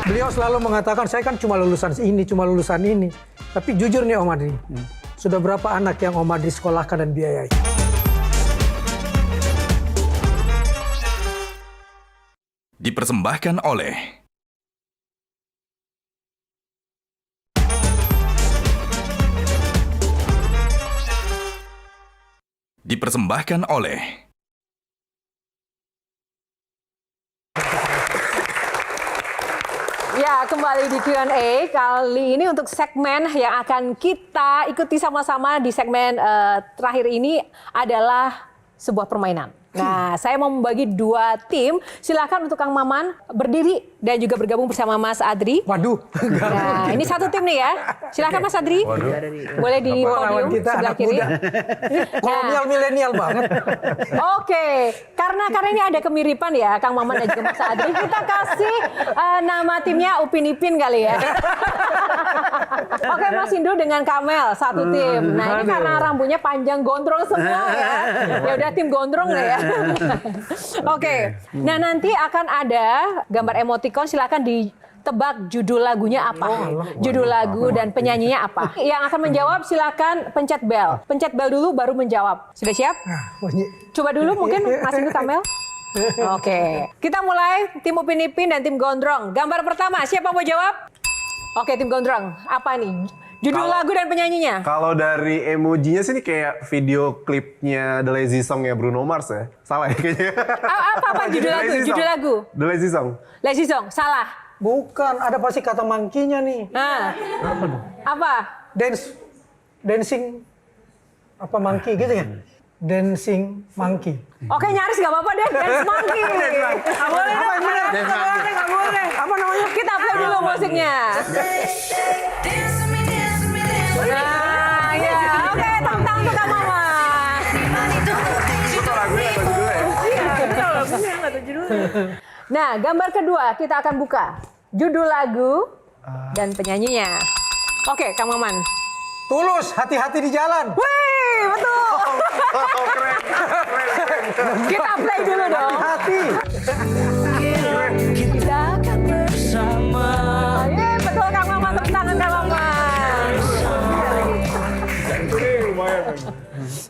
Beliau selalu mengatakan, saya kan cuma lulusan ini. Tapi jujur nih Om Adri, sudah berapa anak yang Om Adri sekolahkan dan biayai? Dipersembahkan oleh Ya, kembali di Q&A. Kali ini untuk segmen yang akan kita ikuti sama-sama di segmen terakhir ini adalah sebuah permainan. Nah, saya mau membagi 2 tim. Silakan untuk Kang Maman berdiri dan juga bergabung bersama Mas Adri. Waduh. Nah, ini satu tim nih ya. Silakan Mas Adri. Boleh di podium kita sebelah anak kiri. muda. Kolonial milenial banget. Oke, karena ini ada kemiripan ya Kang Maman dan juga Mas Adri. Kita kasih nama timnya Upin Ipin kali ya. Oke, Mas Indro dengan Kamel satu tim. Nah, ini karena rambutnya panjang gondrong semua ya. Ya udah tim gondrong lah ya. Oke. Nah, nanti akan ada gambar emoticon, silakan ditebak judul lagunya apa. Judul lagu dan penyanyinya apa. Yang akan menjawab silakan pencet bel. Pencet bel dulu baru menjawab. Sudah siap? Coba dulu mungkin Mas Indro Kamel. Oke. Kita mulai tim Upin Ipin dan tim Gondrong. Gambar pertama, siapa mau jawab? Oke, tim Gondrong. Apa nih? Judul lagu dan penyanyinya? Kalau dari emojinya sih ini kayak video klipnya The Lazy Song ya Bruno Mars ya. Salah ya kayaknya. Apa judul lagu? Judul lagu? The Lazy Song. Lazy Song, salah. Bukan, ada pasti kata monkey-nya nih. Nah, apa? Dancing, apa monkey gitu ya? Dancing monkey. Oke, nyaris gak apa-apa deh, dance monkey. Gak boleh dong, gak boleh. Apa namanya? Kita play dulu musiknya. Nah, ya, oke, tepuk tangan untuk Kang Mama. Nah, gambar kedua kita akan buka judul lagu dan penyanyinya. Oke, Kang Maman. Tulus, hati-hati di jalan. Wih, betul. Keren. Kita play dulu dong. Hati. Kita akan bersama. Betul Kang Maman, tepuk tangan Kang Maman.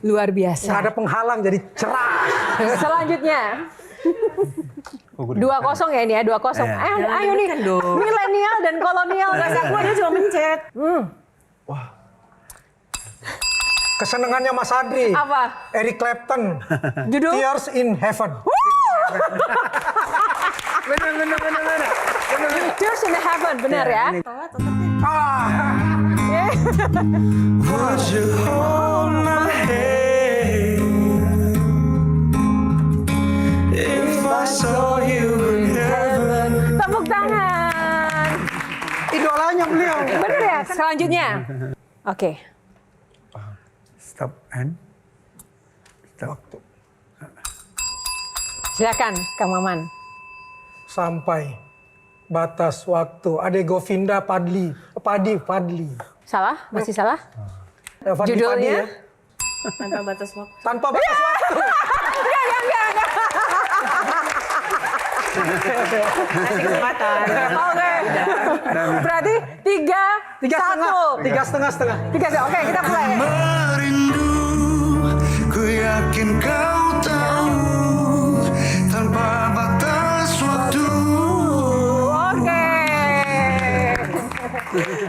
Luar biasa. Nggak ada penghalang jadi cerah. Selanjutnya. 2-0 ya ini ya, 2-0. Ayo nih, milenial dan kolonial. Gue dia cuma mencet. Kesenangannya Mas Adri. Apa? Eric Clapton. Judul? Tears in Heaven. Benar. Tears in Heaven, benar ya? Tepuk tangan. Idolanya beliau. Benar ya? Selanjutnya. Oke. Stop and stop. Silakan Kang Maman. Sampai batas waktu. Ade Govinda Fadli. Salah? Masih salah? Fadli Judulnya? Padi, ya. Tanpa batas waktu. Tanpa batas waktu. Enggak. Kasih kesempatan. Oke. Berarti 3-3 Tiga setengah. Oke, kita mulai. Merindu, ku yakin kau tahu, tanpa batas waktu. Oke.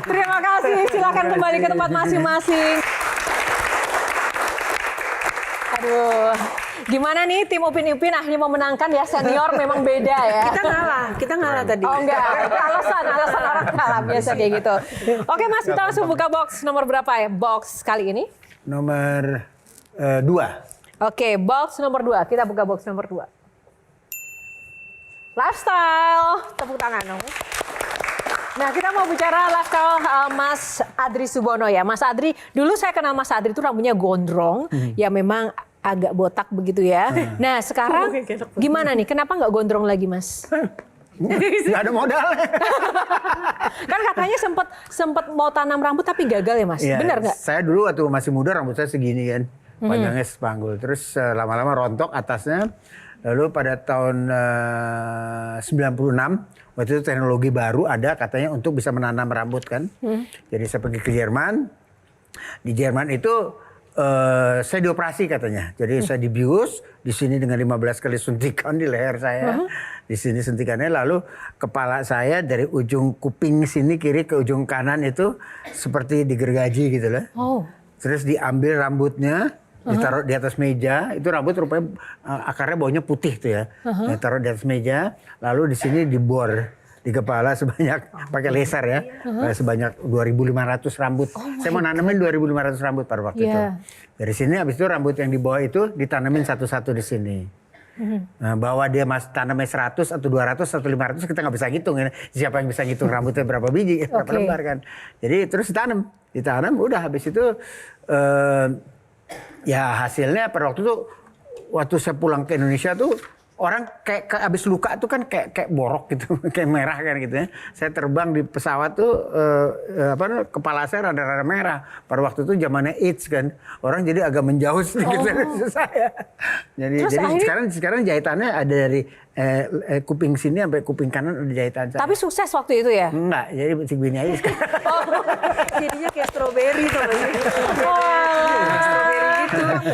Terima kasih. Silakan kembali ke tempat masing-masing. Aduh, gimana nih tim Upin Ipin akhirnya memenangkan ya, senior memang beda ya. Kita ngalah tadi. Oh enggak, alasan orang kalah biasa kayak gitu. Oke Mas, kita langsung buka box nomor berapa ya? Box kali ini? Nomor 2. Oke, box nomor 2. Kita buka box nomor 2. Lifestyle. Tepuk tangan dong. Nah, kita mau bicara lifestyle Mas Adri Subono ya. Mas Adri, dulu saya kenal Mas Adri itu rambutnya gondrong, ya memang agak botak begitu ya. Nah, sekarang gimana nih? Kenapa nggak gondrong lagi, Mas? Nggak ada modalnya. Kan katanya sempat mau tanam rambut tapi gagal ya, Mas? Ya, Benar nggak? Saya dulu waktu masih muda rambut saya segini kan. Panjangnya sepanggul. Terus lama-lama rontok atasnya. Lalu pada tahun 96, waktu itu teknologi baru ada katanya untuk bisa menanam rambut kan. Jadi saya pergi ke Jerman. Di Jerman itu saya dioperasi katanya. Jadi saya dibius di sini dengan 15 kali suntikan di leher saya. Di sini suntikannya, lalu kepala saya dari ujung kuping sini kiri ke ujung kanan itu seperti digergaji gitu loh. Oh. Terus diambil rambutnya, ditaruh di atas meja. Itu rambut rupanya akarnya baunya putih tuh ya. Ditaruh di atas meja, lalu di sini dibor di kepala sebanyak, pakai laser ya, sebanyak 2.500 rambut. Saya mau nanamin 2.500 rambut pada waktu itu. Dari sini habis itu rambut yang di bawah itu ditanamin satu-satu di sini. Nah, bahwa dia tanamnya 100 atau 200 atau 500 kita nggak bisa hitung ya. Siapa yang bisa hitung rambutnya berapa biji, berapa lembar kan. Jadi terus ditanam, udah habis itu ya hasilnya pada waktu itu, waktu saya pulang ke Indonesia tuh orang kayak abis luka tuh kan kayak borok gitu, kayak merah kan gitu ya. Saya terbang di pesawat tuh kepala saya rada-rada merah. Pada waktu itu zamannya AIDS kan, orang jadi agak menjauh sedikit dari saya. Jadi sekarang jahitannya ada dari kuping sini sampai kuping kanan ada jahitan saya. Tapi sukses waktu itu ya? Enggak, jadi segini aja sekarang. Jadinya kayak strawberry tuh.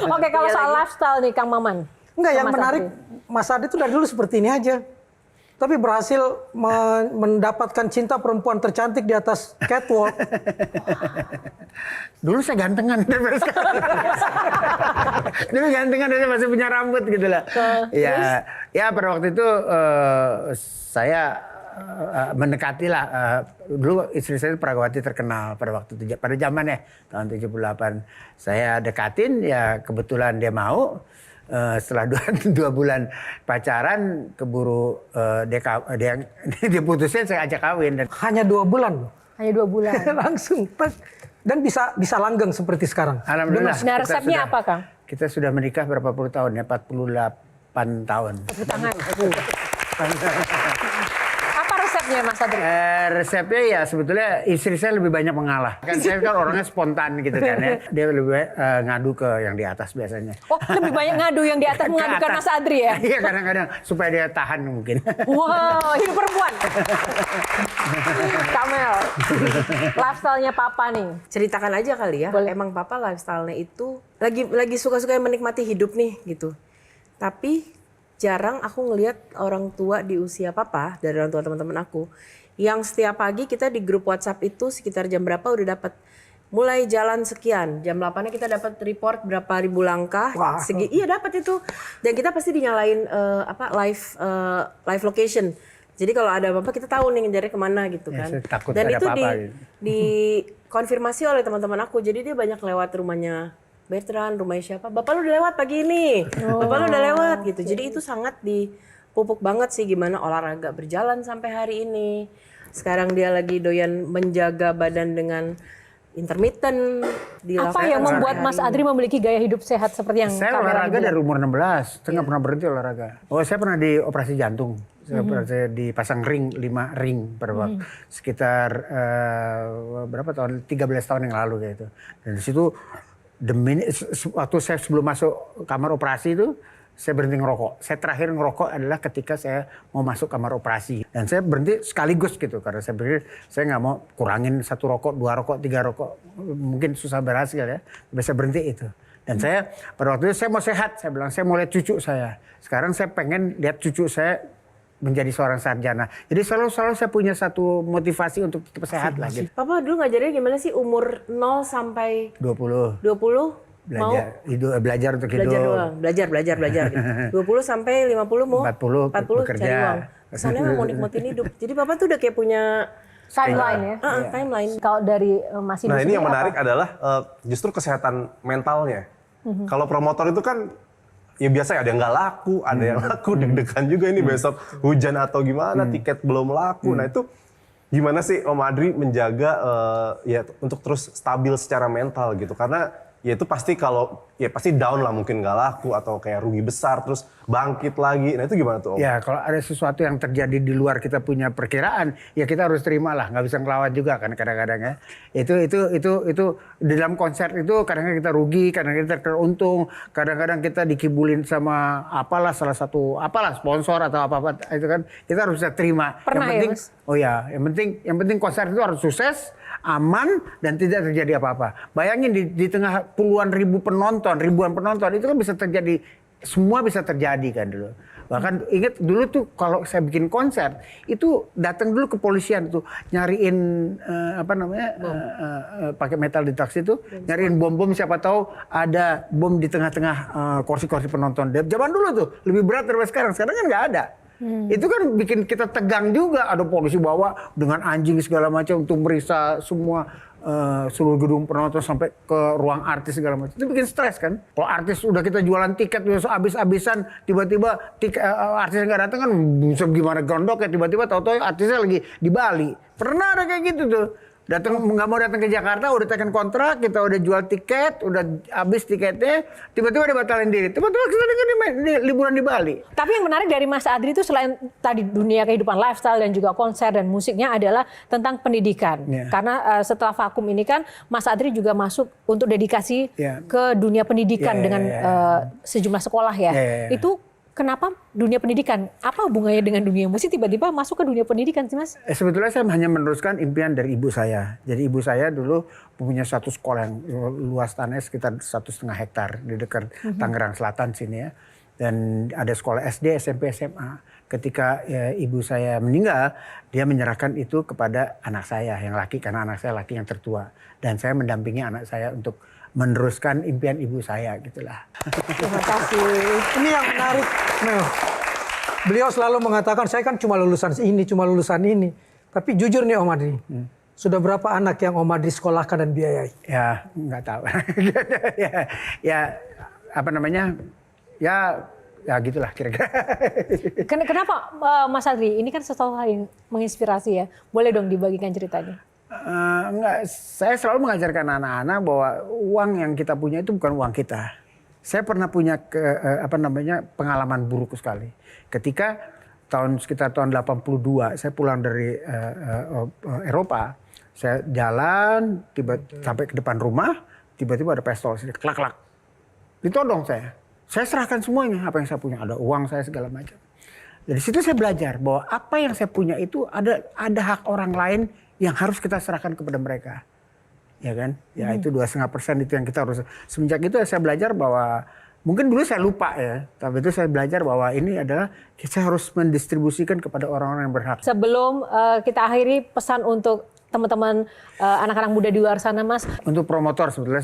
Oke, kalau soal lifestyle nih Kang Maman. Enggak, yang menarik Mas Adri itu dari dulu seperti ini aja. Tapi berhasil mendapatkan cinta perempuan tercantik di atas catwalk. Dulu saya gantengan daripada sekarang. Dulu gantengan dan masih punya rambut gitu lah. Ya pada waktu itu saya mendekati lah. Dulu istri saya Pragawati terkenal pada waktu itu, pada zamannya tahun 78. Saya dekatin, ya kebetulan dia mau. Setelah 2 bulan pacaran keburu dia putusin, saya ajak kawin. Dan Hanya 2 bulan. Hanya 2 bulan. Langsung. Dan bisa langgeng seperti sekarang. Alhamdulillah. Nah, resepnya apa Kang? Kita sudah menikah berapa puluh tahun ya, 48 tahun. Tepuk tangan. Apa resepnya Mas Adri? Resepnya ya sebetulnya istri saya lebih banyak mengalah. Kan saya kan orangnya spontan gitu kan ya. Dia lebih banyak ngadu ke yang di atas biasanya. Oh, lebih banyak ngadu yang di atas mengadukan Mas Adri ya? Iya, kadang-kadang supaya dia tahan mungkin. Wow, hidup perempuan. Kamel, lifestyle-nya Papa nih. Ceritakan aja kali ya. Emang Papa lifestyle-nya itu lagi suka-suka menikmati hidup nih gitu. Tapi jarang aku ngelihat orang tua di usia Papa, dari orang tua teman-teman aku, yang setiap pagi kita di grup WhatsApp itu sekitar jam berapa udah dapat mulai jalan sekian, jam 8-nya kita dapat report berapa ribu langkah. Iya dapat itu. Dan kita pasti dinyalain live location. Jadi kalau ada apa-apa kita tahu nih ngejarnya kemana gitu kan. Dan itu dikonfirmasi oleh teman-teman aku. Jadi dia banyak lewat rumahnya Bertrand, rumahnya siapa? Bapak lu udah lewat pagi ini. Bapak lu udah lewat gitu. Jadi itu sangat dipupuk banget sih gimana olahraga berjalan sampai hari ini. Sekarang dia lagi doyan menjaga badan dengan intermittent. Apa yang membuat Mas Adri memiliki gaya hidup sehat seperti yang saya olahraga dari umur 16, saya nggak pernah berhenti olahraga. Oh, saya pernah dioperasi jantung. Saya pernah dipasang ring, 5 ring per waktu. Sekitar berapa tahun? 13 tahun yang lalu gitu. Dan di situ waktu saya sebelum masuk kamar operasi itu, saya berhenti ngerokok. Saya terakhir ngerokok adalah ketika saya mau masuk kamar operasi. Dan saya berhenti sekaligus gitu. Karena saya pikir saya nggak mau kurangin 1 rokok, 2 rokok, 3 rokok. Mungkin susah berhasil ya. Tapi saya berhenti itu. Dan saya pada waktu itu saya mau sehat. Saya bilang saya mau lihat cucu saya. Sekarang saya pengen lihat cucu saya menjadi seorang sarjana. Jadi selalu saya punya satu motivasi untuk tetap sehat lah gitu. Papa dulu ngajarinnya gimana sih umur 0 sampai 20. 20? Belajar untuk hidup. Belajar doang, belajar gitu. 20 sampai 50 mau 40 cari bekerja. uang. Kesannya mau nikmatin hidup. Jadi Papa tuh udah kayak punya Timeline ya. timeline. Kalau dari Mas Indo Nah ini sendiri yang menarik apa? adalah justru kesehatan mentalnya. Kalau promotor itu kan ya biasa ada yang nggak laku, ada yang laku, deg-degan juga ini besok hujan atau gimana, tiket belum laku. Nah itu gimana sih Om Adri menjaga ya untuk terus stabil secara mental gitu? Karena ya itu pasti kalau ya pasti down lah, mungkin nggak laku atau kayak rugi besar terus bangkit lagi. Nah itu gimana tuh Om? Ya kalau ada sesuatu yang terjadi di luar kita punya perkiraan, ya kita harus terima lah, nggak bisa ngelawan juga kan kadang-kadang ya. Itu di dalam konser itu kadang-kadang kita rugi, kadang-kadang kita teruntung, kadang-kadang kita dikibulin sama apalah salah satu sponsor atau apa-apa itu kan kita harus bisa terima. Pernah yang penting, ya, Mas? Oh ya, yang penting konser itu harus sukses, aman dan tidak terjadi apa-apa. Bayangin di tengah puluhan ribu penonton, ribuan penonton itu kan bisa terjadi, semua bisa terjadi kan dulu. Bahkan ingat dulu tuh kalau saya bikin konser itu datang dulu kepolisian tuh nyariin pakai metal deteksi itu nyariin bom siapa tahu ada bom di tengah-tengah kursi-kursi penonton. Zaman dulu tuh lebih berat daripada sekarang kan nggak ada. Itu kan bikin kita tegang juga, ada polisi bawa dengan anjing segala macam untuk meriksa semua seluruh gedung penonton sampai ke ruang artis segala macam. Itu bikin stres kan. Kalau artis udah kita jualan tiket udah habis-habisan, tiba-tiba artisnya nggak datang kan gimana gondok ya, tiba-tiba tahu-tahu artisnya lagi di Bali. Pernah ada kayak gitu tuh. Nggak mau datang ke Jakarta, udah tekan kontrak, kita udah jual tiket, udah habis tiketnya, tiba-tiba dibatalin diri. Tiba-tiba kita di liburan di Bali. Tapi yang menarik dari Mas Adri itu selain tadi dunia kehidupan lifestyle dan juga konser dan musiknya adalah tentang pendidikan. Yeah. Karena setelah vakum ini kan Mas Adri juga masuk untuk dedikasi ke dunia pendidikan dengan sejumlah sekolah ya. Itu kenapa dunia pendidikan? Apa hubungannya dengan dunia musik tiba-tiba masuk ke dunia pendidikan sih Mas? Sebetulnya saya hanya meneruskan impian dari ibu saya. Jadi ibu saya dulu punya satu sekolah yang luas tanahnya sekitar 1,5 hektar di dekat Tangerang Selatan sini ya. Dan ada sekolah SD, SMP, SMA. Ketika ibu saya meninggal, dia menyerahkan itu kepada anak saya yang laki, karena anak saya laki yang tertua. Dan saya mendampingi anak saya untuk meneruskan impian ibu saya gitulah. Terima kasih. Ini yang menarik, Mel. Beliau selalu mengatakan saya kan cuma lulusan ini. Tapi jujur nih Om Adri, sudah berapa anak yang Om Adri sekolahkan dan biayai? Ya nggak tahu. Ya gitulah kira-kira. Kenapa Mas Adri? Ini kan sesuatu hal yang menginspirasi ya. Boleh dong dibagikan ceritanya. Enggak, saya selalu mengajarkan anak-anak bahwa uang yang kita punya itu bukan uang kita. Saya pernah punya pengalaman buruk sekali. Ketika sekitar tahun 82, saya pulang dari Eropa, saya jalan sampai ke depan rumah, tiba-tiba ada pistol, klak-klak. Ditodong saya. Saya serahkan semuanya, apa yang saya punya, ada uang saya segala macam. Dari situ saya belajar bahwa apa yang saya punya itu ada hak orang lain yang harus kita serahkan kepada mereka, ya kan? Ya itu 2,5% itu yang kita harus. Semenjak itu saya belajar bahwa mungkin dulu saya lupa ya, tapi itu saya belajar bahwa ini adalah kita harus mendistribusikan kepada orang-orang yang berhak. Sebelum kita akhiri, pesan untuk teman-teman anak-anak muda di luar sana, Mas. Untuk promotor sebetulnya,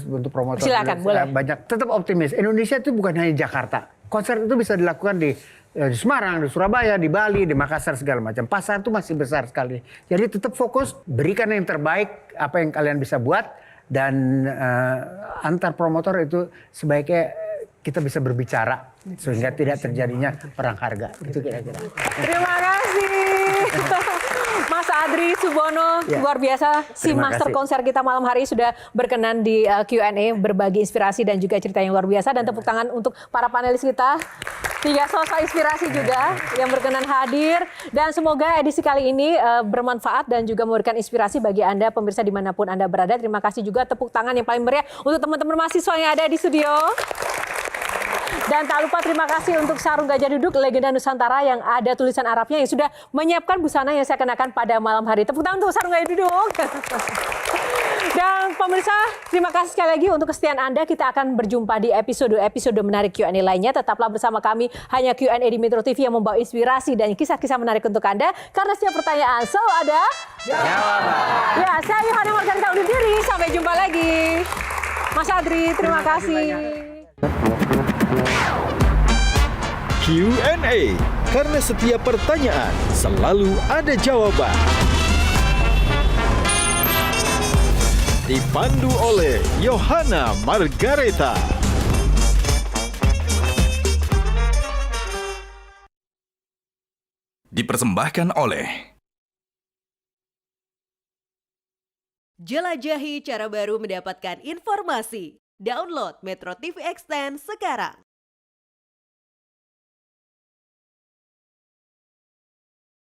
Silakan, boleh. Banyak, tetap optimis. Indonesia itu bukan hanya Jakarta. Konser itu bisa dilakukan di Semarang, di Surabaya, di Bali, di Makassar segala macam. Pasar itu masih besar sekali. Jadi tetap fokus, berikan yang terbaik apa yang kalian bisa buat, dan antar promotor itu sebaiknya kita bisa berbicara sehingga tidak terjadinya perang harga. Itu kira-kira. Terima kasih. Mas Adri Subono, luar biasa. Si Terima master kasih. konser kita malam hari sudah berkenan di Q&A, berbagi inspirasi dan juga cerita yang luar biasa. Dan tepuk tangan untuk para panelis kita. 3 sosok inspirasi juga yang berkenan hadir. Dan semoga edisi kali ini bermanfaat dan juga memberikan inspirasi bagi Anda pemirsa dimanapun Anda berada. Terima kasih juga, tepuk tangan yang paling meriah untuk teman-teman mahasiswa yang ada di studio. Dan tak lupa terima kasih untuk sarung gajah duduk legenda Nusantara yang ada tulisan Arabnya yang sudah menyiapkan busana yang saya kenakan pada malam hari. Tepuk tangan untuk sarung gajah duduk. Dan pemirsa, terima kasih sekali lagi untuk kesetiaan Anda. Kita akan berjumpa di episode menarik Q&A lainnya. Tetaplah bersama kami, hanya Q&A di Metro TV yang membawa inspirasi dan kisah-kisah menarik untuk Anda. Karena setiap pertanyaan selalu ada jawaban. Ya, saya Yohana Margarita undur diri. Sampai jumpa lagi. Mas Adri, terima kasih. Q&A, karena setiap pertanyaan selalu ada jawaban. Dipandu oleh Yohana Margareta. Dipersembahkan oleh Jelajahi cara baru mendapatkan informasi. Download Metro TV Extend sekarang.